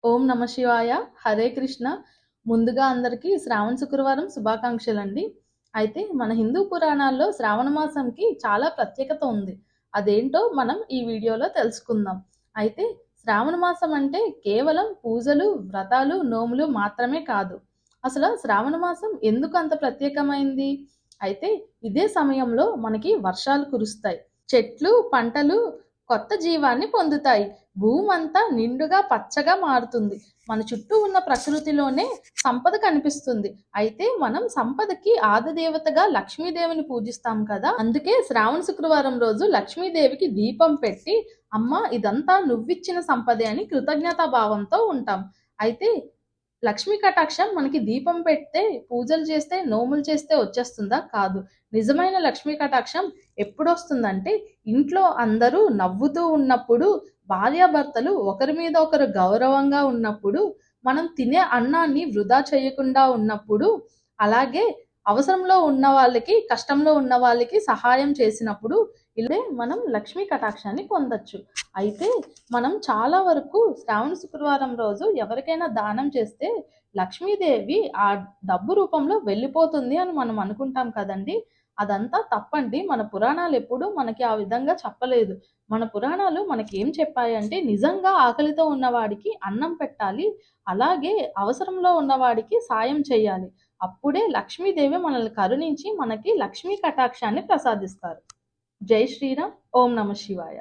ఓం నమ శివాయ. హరే కృష్ణ. ముందుగా అందరికీ శ్రావణ శుక్రవారం శుభాకాంక్షలండి. అయితే మన హిందూ పురాణాల్లో శ్రావణ మాసంకి చాలా ప్రత్యేకత ఉంది. అదేంటో మనం ఈ వీడియోలో తెలుసుకుందాం. అయితే శ్రావణ మాసం అంటే కేవలం పూజలు, వ్రతాలు, నోములు మాత్రమే కాదు. అసలు శ్రావణ మాసం ఎందుకు అంత ప్రత్యేకమైంది? అయితే ఇదే సమయంలో మనకి వర్షాలు కురుస్తాయి. చెట్లు, పంటలు కొత్త జీవాన్ని పొందుతాయి. భూమంతా నిండుగా పచ్చగా మారుతుంది. మన చుట్టూ ఉన్న ప్రకృతిలోనే సంపద కనిపిస్తుంది. అయితే మనం సంపదకి ఆదిదేవతగా లక్ష్మీదేవిని పూజిస్తాం కదా. అందుకే శ్రావణ శుక్రవారం రోజు లక్ష్మీదేవికి దీపం పెట్టి, అమ్మ ఇదంతా నువ్విచ్చిన సంపదే అని కృతజ్ఞతా భావంతో ఉంటాం. అయితే లక్ష్మీ కటాక్షం మనకి దీపం పెడితే, పూజలు చేస్తే, నోములు చేస్తే వచ్చేస్తుందా? కాదు. నిజమైన లక్ష్మీ కటాక్షం ఎప్పుడొస్తుందంటే, ఇంట్లో అందరూ నవ్వుతూ ఉన్నప్పుడు, భార్యాభర్తలు ఒకరి మీద ఒకరు గౌరవంగా ఉన్నప్పుడు, మనం తినే అన్నాన్ని వృధా చేయకుండా ఉన్నప్పుడు, అలాగే అవసరంలో ఉన్న వాళ్ళకి, కష్టంలో ఉన్న వాళ్ళకి సహాయం చేసినప్పుడు, ఇలాగే మనం లక్ష్మీ కటాక్షాన్ని పొందొచ్చు. అయితే మనం చాలా వరకు శ్రావణ శుక్రవారం రోజు ఎవరికైనా దానం చేస్తే లక్ష్మీదేవి ఆ డబ్బు రూపంలో వెళ్ళిపోతుంది అని మనం అనుకుంటాం కదండి. అదంతా తప్పండి. మన పురాణాలు ఎప్పుడు మనకి ఆ విధంగా చెప్పలేదు. మన పురాణాలు మనకి ఏం చెప్పాయంటే, నిజంగా ఆకలితో ఉన్నవాడికి అన్నం పెట్టాలి, అలాగే అవసరంలో ఉన్నవాడికి సాయం చేయాలి. అప్పుడే లక్ష్మీదేవి మనల్ని కరుణించి మనకి లక్ష్మీ కటాక్షాన్ని ప్రసాదిస్తారు. జై శ్రీరామ్. ఓం నమ శివాయ.